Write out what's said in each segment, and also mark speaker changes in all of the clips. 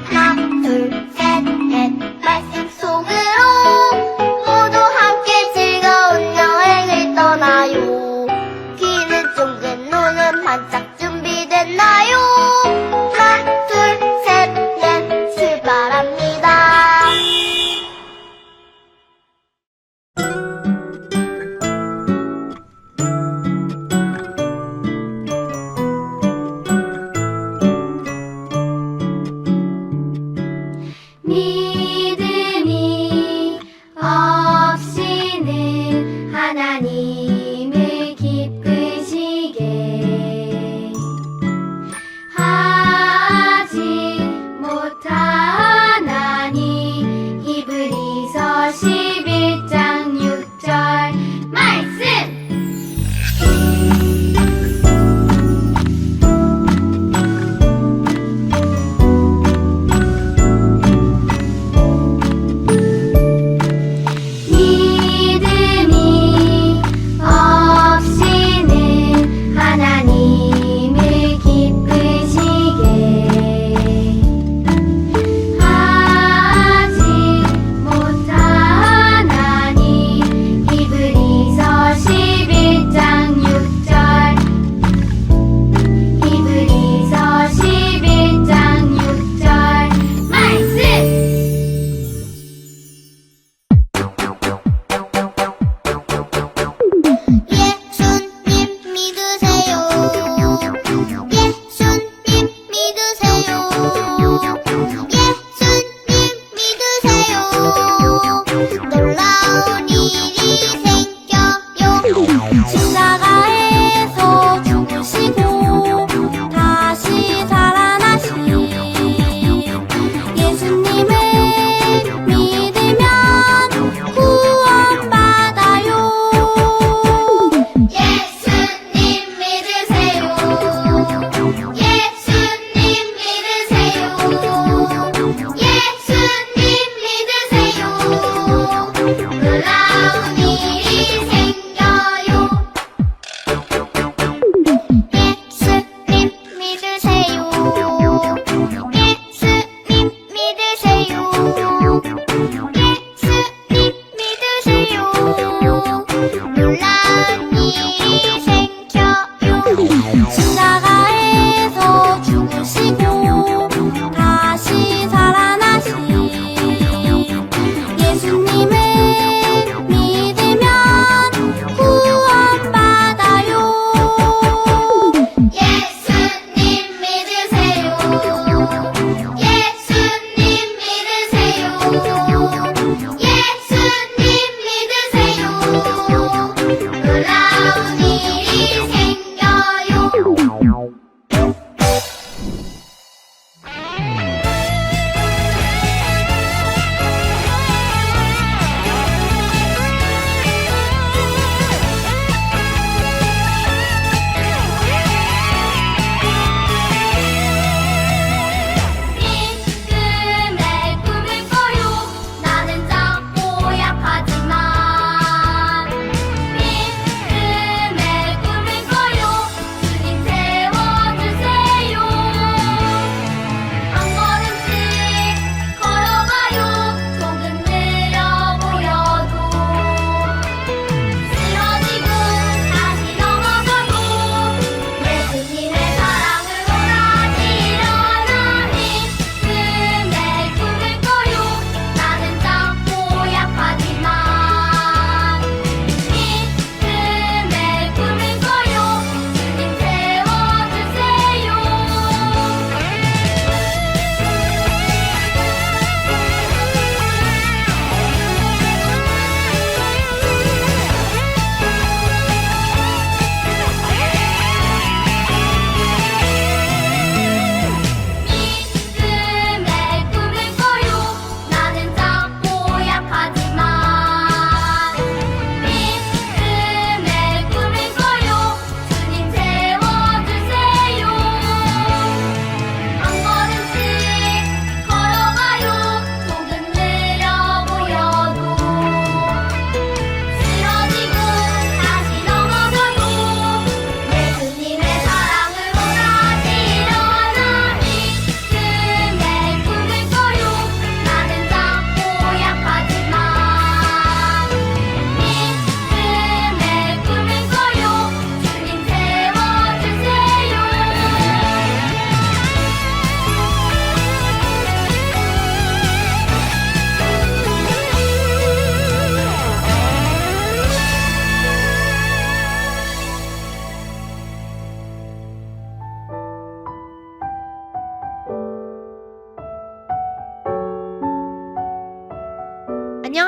Speaker 1: 하나, 둘, 셋, 넷, 말씀 속으로 모두 함께 즐거운 여행을 떠나요. 귀는 쫑긋, 눈은 반짝 준비됐나요? 하나, 둘, 셋, 넷, 출발합니다.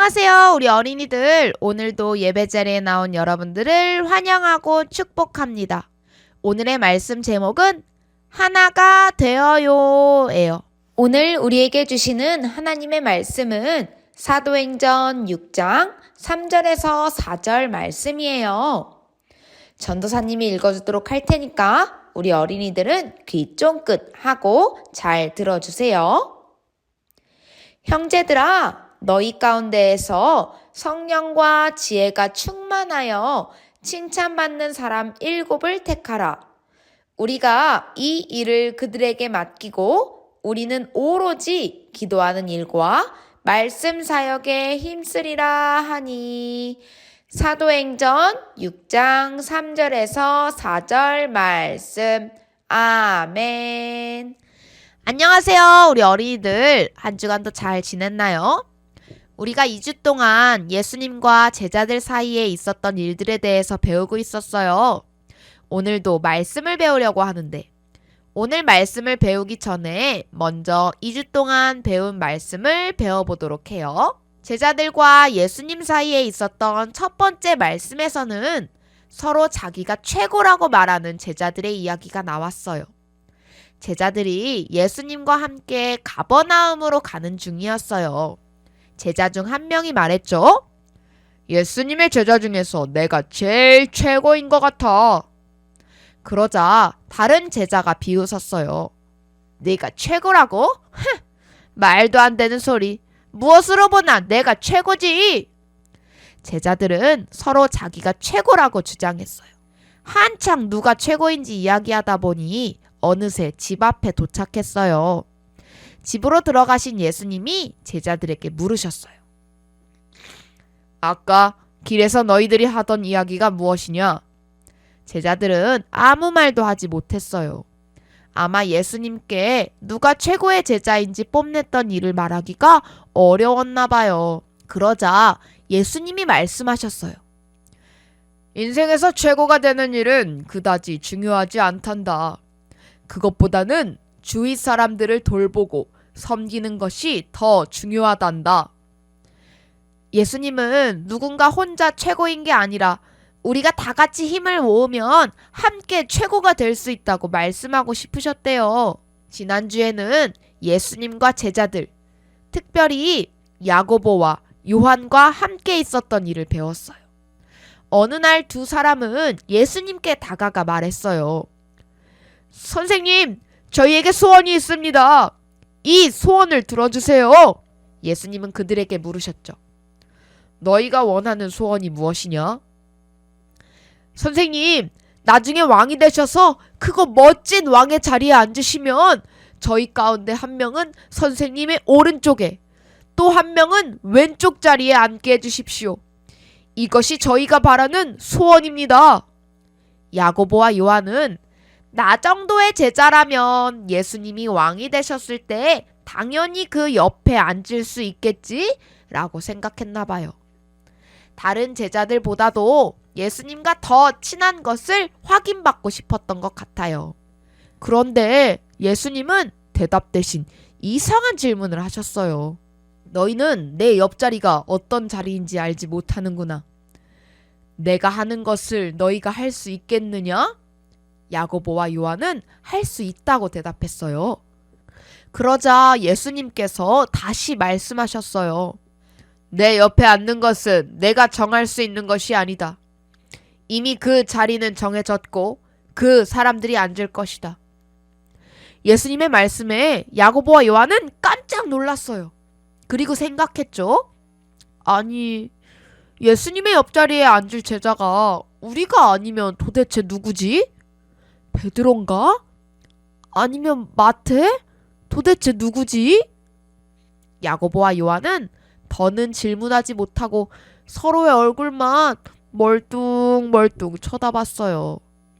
Speaker 2: 안녕하세요, 우리 어린이들. 오늘도 예배 자리에 나온 여러분들을 환영하고 축복합니다. 오늘의 말씀 제목은 하나가 되어요예요. 오늘 우리에게 주시는 하나님의 말씀은 사도행전 6장 3절에서 4절 말씀이에요. 전도사님이 읽어주도록 할 테니까 우리 어린이들은 귀 쫑긋 하고 잘 들어주세요. 형제들아, 너희 가운데에서 성령과 지혜가 충만하여 칭찬받는 사람 7을 택하라. 우리가 이 일을 그들에게 맡기고 우리는 오로지 기도하는 일과 말씀 사역에 힘쓰리라 하니. 사도행전 6장 3절에서 4절 말씀. 아멘. 안녕하세요, 우리 어린이들. 한 주간도 잘 지냈나요? 우리가 2주 동안 예수님과 제자들 사이에 있었던 일들에 대해서 배우고 있었어요. 오늘도 말씀을 배우려고 하는데, 오늘 말씀을 배우기 전에 먼저 2주 동안 배운 말씀을 배워보도록 해요. 제자들과 예수님 사이에 있었던 첫 번째 말씀에서는 서로 자기가 최고라고 말하는 제자들의 이야기가 나왔어요. 제자들이 예수님과 함께 가버나움으로 가는 중이었어요. 제자 중 한 명이 말했죠. 예수님의 제자 중에서 내가 제일 최고인 것 같아. 그러자 다른 제자가 비웃었어요. 네가 최고라고? 말도 안 되는 소리. 무엇으로 보나 내가 최고지. 제자들은 서로 자기가 최고라고 주장했어요. 한창 누가 최고인지 이야기하다 보니 어느새 집 앞에 도착했어요. 집으로 들어가신 예수님이 제자들에게 물으셨어요. 아까 길에서 너희들이 하던 이야기가 무엇이냐? 제자들은 아무 말도 하지 못했어요. 아마 예수님께 누가 최고의 제자인지 뽐냈던 일을 말하기가 어려웠나 봐요. 그러자 예수님이 말씀하셨어요. 인생에서 최고가 되는 일은 그다지 중요하지 않단다. 그것보다는 주위 사람들을 돌보고 섬기는 것이 더 중요하단다. 예수님은 누군가 혼자 최고인 게 아니라 우리가 다 같이 힘을 모으면 함께 최고가 될 수 있다고 말씀하고 싶으셨대요. 지난주에는 예수님과 제자들, 특별히 야고보와 요한과 함께 있었던 일을 배웠어요. 어느 날 두 사람은 예수님께 다가가 말했어요. 선생님, 저희에게 소원이 있습니다. 이 소원을 들어주세요. 예수님은 그들에게 물으셨죠. 너희가 원하는 소원이 무엇이냐? 선생님, 나중에 왕이 되셔서 크고 멋진 왕의 자리에 앉으시면 저희 가운데 한 명은 선생님의 오른쪽에, 또 한 명은 왼쪽 자리에 앉게 해주십시오. 이것이 저희가 바라는 소원입니다. 야고보와 요한은 나 정도의 제자라면 예수님이 왕이 되셨을 때 당연히 그 옆에 앉을 수 있겠지? 라고 생각했나 봐요. 다른 제자들보다도 예수님과 더 친한 것을 확인받고 싶었던 것 같아요. 그런데 예수님은 대답 대신 이상한 질문을 하셨어요. 너희는 내 옆자리가 어떤 자리인지 알지 못하는구나. 내가 하는 것을 너희가 할 수 있겠느냐? 야고보와 요한은 할 수 있다고 대답했어요. 그러자 예수님께서 다시 말씀하셨어요. 내 옆에 앉는 것은 내가 정할 수 있는 것이 아니다. 이미 그 자리는 정해졌고 그 사람들이 앉을 것이다. 예수님의 말씀에 야고보와 요한은 깜짝 놀랐어요. 그리고 생각했죠. 아니, 예수님의 옆자리에 앉을 제자가 우리가 아니면 도대체 누구지? 베드로인가? 아니면 마태? 도대체 누구지? 야고보와 요한은 더는 질문하지 못하고 서로의 얼굴만 멀뚱멀뚱 쳐다봤어요.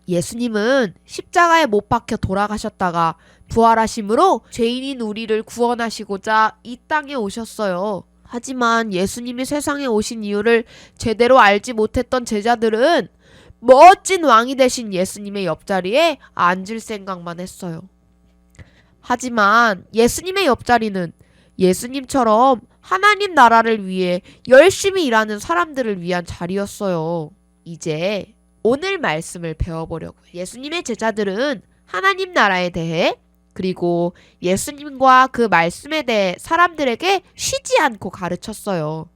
Speaker 2: 예수님은 십자가에 못 박혀 돌아가셨다가 부활하심으로 죄인인 우리를 구원하시고자 이 땅에 오셨어요. 하지만 예수님이 세상에 오신 이유를 제대로 알지 못했던 제자들은 멋진 왕이 되신 예수님의 옆자리에 앉을 생각만 했어요. 하지만 예수님의 옆자리는 예수님처럼 하나님 나라를 위해 열심히 일하는 사람들을 위한 자리였어요. 이제 오늘 말씀을 배워보려고요. 예수님의 제자들은 하나님 나라에 대해 그리고 예수님과 그 말씀에 대해 사람들에게 쉬지 않고 가르쳤어요.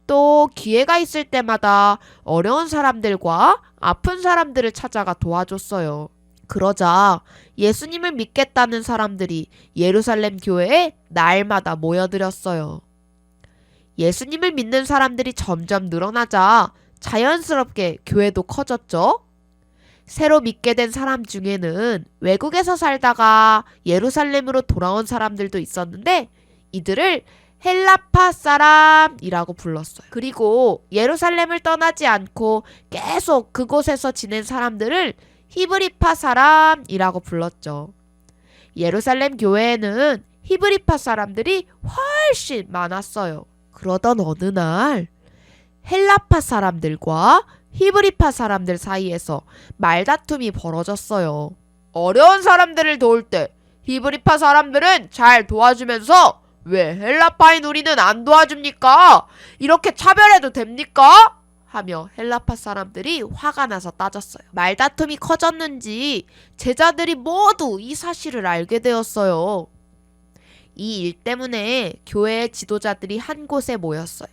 Speaker 2: 또 기회가 있을 때마다 어려운 사람들과 아픈 사람들을 찾아가 도와줬어요. 그러자 예수님을 믿겠다는 사람들이 예루살렘 교회에 날마다 모여들었어요. 예수님을 믿는 사람들이 점점 늘어나자 자연스럽게 교회도 커졌죠. 새로 믿게 된 사람 중에는 외국에서 살다가 예루살렘으로 돌아온 사람들도 있었는데 이들을 헬라파 사람이라고 불렀어요. 그리고 예루살렘을 떠나지 않고 계속 그곳에서 지낸 사람들을 히브리파 사람이라고 불렀죠. 예루살렘 교회에는 히브리파 사람들이 훨씬 많았어요. 그러던 어느 날 헬라파 사람들과 히브리파 사람들 사이에서 말다툼이 벌어졌어요. 어려운 사람들을 도울 때 히브리파 사람들은 잘 도와주면서 왜 헬라파인 우리는 안 도와줍니까? 이렇게 차별해도 됩니까? 하며 헬라파 사람들이 화가 나서 따졌어요. 말다툼이 커졌는지 제자들이 모두 이 사실을 알게 되었어요. 이 일 때문에 교회의 지도자들이 한 곳에 모였어요.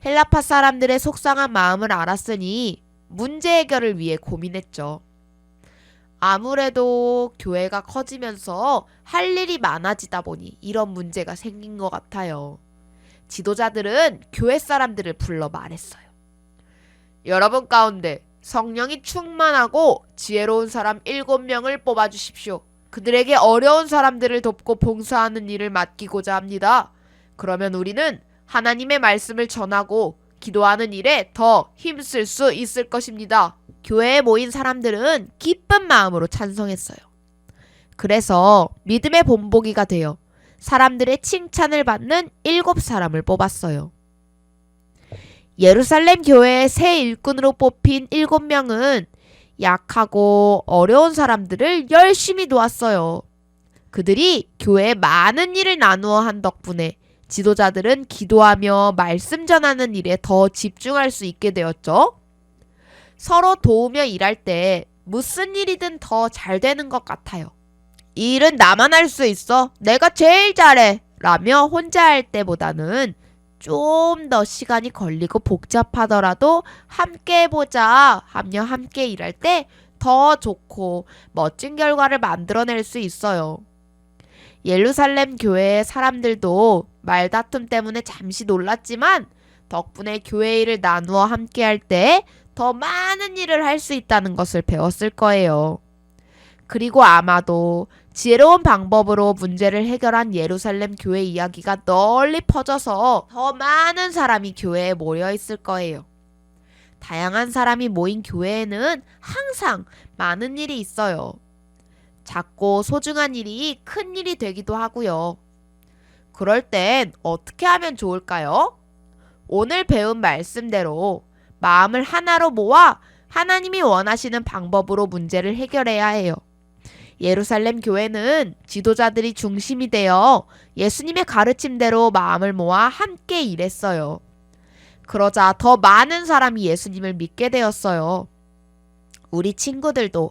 Speaker 2: 헬라파 사람들의 속상한 마음을 알았으니 문제 해결을 위해 고민했죠. 아무래도 교회가 커지면서 할 일이 많아지다 보니 이런 문제가 생긴 것 같아요. 지도자들은 교회 사람들을 불러 말했어요. 여러분 가운데 성령이 충만하고 지혜로운 사람 7명을 뽑아주십시오. 그들에게 어려운 사람들을 돕고 봉사하는 일을 맡기고자 합니다. 그러면 우리는 하나님의 말씀을 전하고 기도하는 일에 더 힘쓸 수 있을 것입니다. 교회에 모인 사람들은 기쁜 마음으로 찬성했어요. 그래서 믿음의 본보기가 되어 사람들의 칭찬을 받는 7사람을 뽑았어요. 예루살렘 교회의 새 일꾼으로 뽑힌 7명은 약하고 어려운 사람들을 열심히 도왔어요. 그들이 교회에 많은 일을 나누어 한 덕분에 지도자들은 기도하며 말씀 전하는 일에 더 집중할 수 있게 되었죠. 서로 도우며 일할 때 무슨 일이든 더 잘 되는 것 같아요. 이 일은 나만 할 수 있어. 내가 제일 잘해. 라며 혼자 할 때보다는 좀 더 시간이 걸리고 복잡하더라도 함께 해보자 하며 함께 일할 때 더 좋고 멋진 결과를 만들어낼 수 있어요. 예루살렘 교회의 사람들도 말다툼 때문에 잠시 놀랐지만 덕분에 교회 일을 나누어 함께 할 때 더 많은 일을 할 수 있다는 것을 배웠을 거예요. 그리고 아마도 지혜로운 방법으로 문제를 해결한 예루살렘 교회 이야기가 널리 퍼져서 더 많은 사람이 교회에 모여 있을 거예요. 다양한 사람이 모인 교회에는 항상 많은 일이 있어요. 작고 소중한 일이 큰 일이 되기도 하고요. 그럴 땐 어떻게 하면 좋을까요? 오늘 배운 말씀대로 마음을 하나로 모아 하나님이 원하시는 방법으로 문제를 해결해야 해요. 예루살렘 교회는 지도자들이 중심이 되어 예수님의 가르침대로 마음을 모아 함께 일했어요. 그러자 더 많은 사람이 예수님을 믿게 되었어요. 우리 친구들도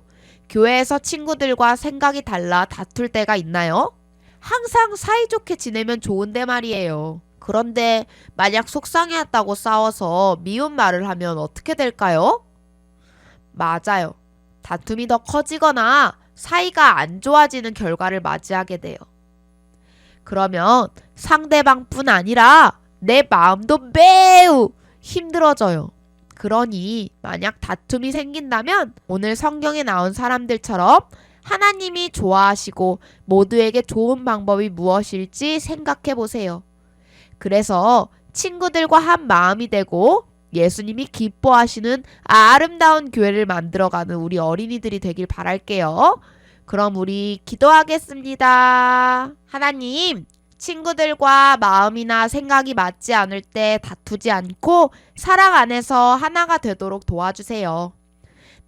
Speaker 2: 교회에서 친구들과 생각이 달라 다툴 때가 있나요? 항상 사이좋게 지내면 좋은데 말이에요. 그런데 만약 속상해했다고 싸워서 미운 말을 하면 어떻게 될까요? 맞아요. 다툼이 더 커지거나 사이가 안 좋아지는 결과를 맞이하게 돼요. 그러면 상대방뿐 아니라 내 마음도 매우 힘들어져요. 그러니 만약 다툼이 생긴다면 오늘 성경에 나온 사람들처럼 하나님이 좋아하시고 모두에게 좋은 방법이 무엇일지 생각해 보세요. 그래서 친구들과 한 마음이 되고 예수님이 기뻐하시는 아름다운 교회를 만들어가는 우리 어린이들이 되길 바랄게요. 그럼 우리 기도하겠습니다. 하나님, 친구들과 마음이나 생각이 맞지 않을 때 다투지 않고 사랑 안에서 하나가 되도록 도와주세요.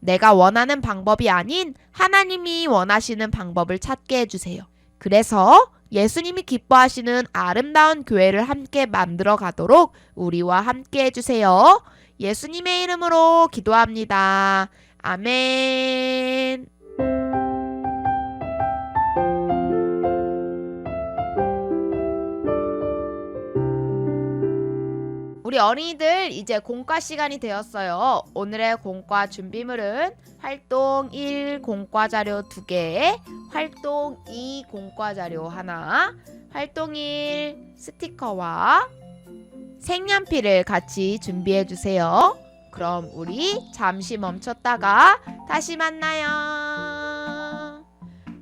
Speaker 2: 내가 원하는 방법이 아닌 하나님이 원하시는 방법을 찾게 해주세요. 그래서 예수님이 기뻐하시는 아름다운 교회를 함께 만들어 가도록 우리와 함께 해주세요. 예수님의 이름으로 기도합니다. 아멘. 우리 어린이들 이제 공과 시간이 되었어요. 오늘의 공과 준비물은 활동 1 공과 자료 2개, 활동 2 공과 자료 하나, 활동 1 스티커와 색연필을 같이 준비해 주세요. 그럼 우리 잠시 멈췄다가 다시 만나요.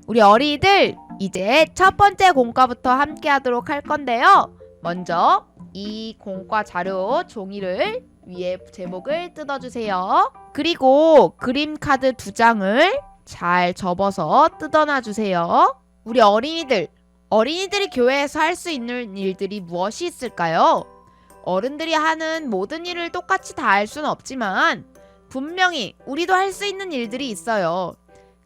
Speaker 2: 우리 어린이들 이제 첫 번째 공과부터 함께 하도록 할 건데요. 먼저 이 공과 자료 종이를 위에 제목을 뜯어주세요. 그리고 그림 카드 2장을 잘 접어서 뜯어놔 주세요. 우리 어린이들이 교회에서 할 수 있는 일들이 무엇이 있을까요? 어른들이 하는 모든 일을 똑같이 다 할 수는 없지만 분명히 우리도 할 수 있는 일들이 있어요.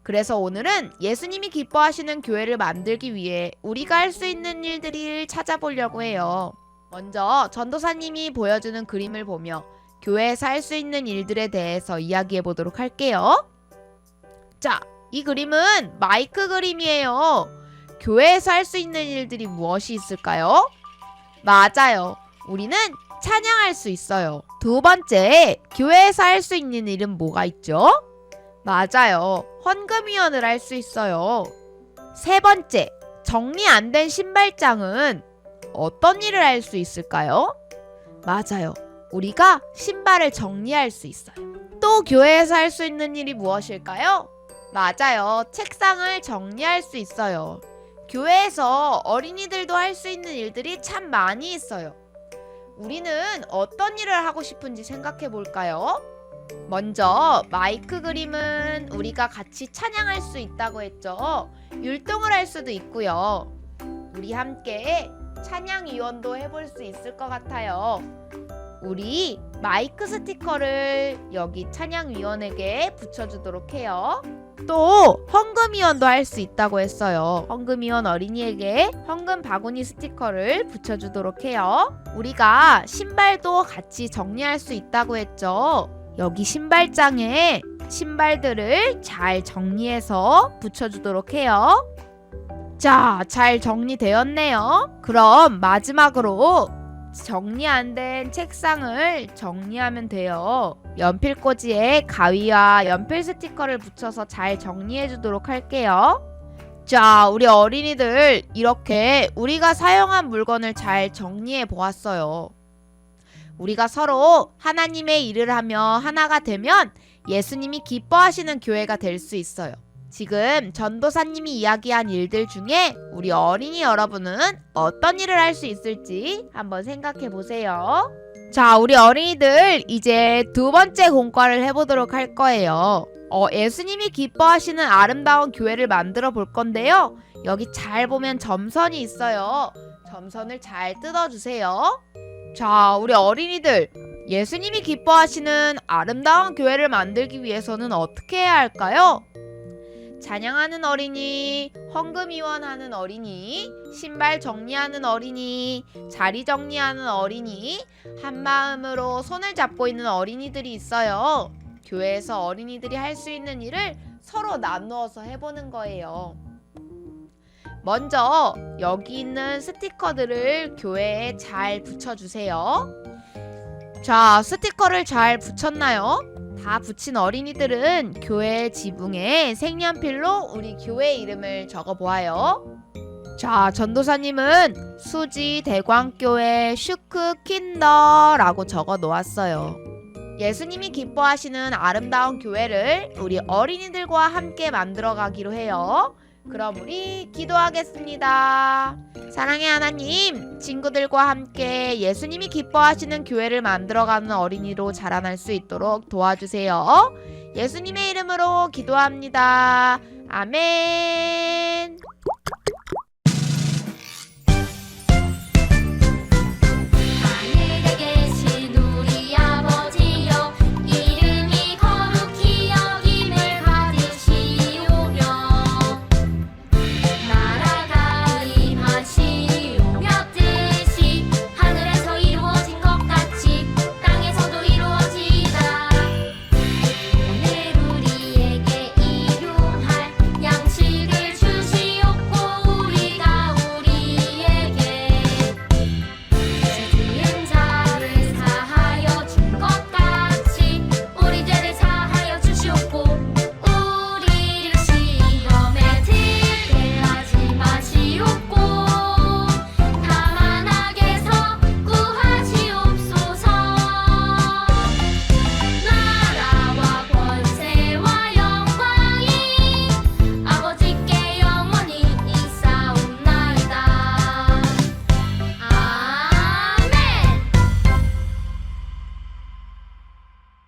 Speaker 2: 그래서 오늘은 예수님이 기뻐하시는 교회를 만들기 위해 우리가 할 수 있는 일들을 찾아보려고 해요. 먼저 전도사님이 보여주는 그림을 보며 교회에서 할 수 있는 일들에 대해서 이야기해 보도록 할게요. 자, 이 그림은 마이크 그림이에요. 교회에서 할 수 있는 일들이 무엇이 있을까요? 맞아요. 우리는 찬양할 수 있어요. 두 번째, 교회에서 할 수 있는 일은 뭐가 있죠? 맞아요. 헌금위원을 할 수 있어요. 세 번째, 정리 안 된 신발장은 어떤 일을 할 수 있을까요? 맞아요. 우리가 신발을 정리할 수 있어요. 또 교회에서 할 수 있는 일이 무엇일까요? 맞아요. 책상을 정리할 수 있어요. 교회에서 어린이들도 할 수 있는 일들이 참 많이 있어요. 우리는 어떤 일을 하고 싶은지 생각해 볼까요? 먼저 마이크 그림은 우리가 같이 찬양할 수 있다고 했죠. 율동을 할 수도 있고요. 우리 함께 찬양위원도 해볼 수 있을 것 같아요. 우리 마이크 스티커를 여기 찬양위원에게 붙여주도록 해요. 또 헌금위원도 할 수 있다고 했어요. 헌금위원 어린이에게 헌금 바구니 스티커를 붙여주도록 해요. 우리가 신발도 같이 정리할 수 있다고 했죠. 여기 신발장에 신발들을 잘 정리해서 붙여주도록 해요. 자, 잘 정리되었네요. 그럼 마지막으로 정리 안 된 책상을 정리하면 돼요. 연필꽂이에 가위와 연필 스티커를 붙여서 잘 정리해 주도록 할게요. 자, 우리 어린이들 이렇게 우리가 사용한 물건을 잘 정리해 보았어요. 우리가 서로 하나님의 일을 하며 하나가 되면 예수님이 기뻐하시는 교회가 될 수 있어요. 지금 전도사님이 이야기한 일들 중에 우리 어린이 여러분은 어떤 일을 할 수 있을지 한번 생각해 보세요. 자, 우리 어린이들 이제 두 번째 공과를 해보도록 할 거예요. 예수님이 기뻐하시는 아름다운 교회를 만들어 볼 건데요. 여기 잘 보면 점선이 있어요. 점선을 잘 뜯어주세요. 자, 우리 어린이들 예수님이 기뻐하시는 아름다운 교회를 만들기 위해서는 어떻게 해야 할까요? 찬양하는 어린이, 헌금위원 하는 어린이, 신발 정리하는 어린이, 자리 정리하는 어린이, 한마음으로 손을 잡고 있는 어린이들이 있어요. 교회에서 어린이들이 할 수 있는 일을 서로 나누어서 해보는 거예요. 먼저 여기 있는 스티커들을 교회에 잘 붙여주세요. 자, 스티커를 잘 붙였나요? 다 붙인 어린이들은 교회 지붕에 색연필로 우리 교회 이름을 적어보아요. 자, 전도사님은 수지 대광교회 슈크 킨더라고 적어 놓았어요. 예수님이 기뻐하시는 아름다운 교회를 우리 어린이들과 함께 만들어 가기로 해요. 그럼 우리 기도하겠습니다. 사랑의 하나님, 친구들과 함께 예수님이 기뻐하시는 교회를 만들어가는 어린이로 자라날 수 있도록 도와주세요. 예수님의 이름으로 기도합니다. 아멘.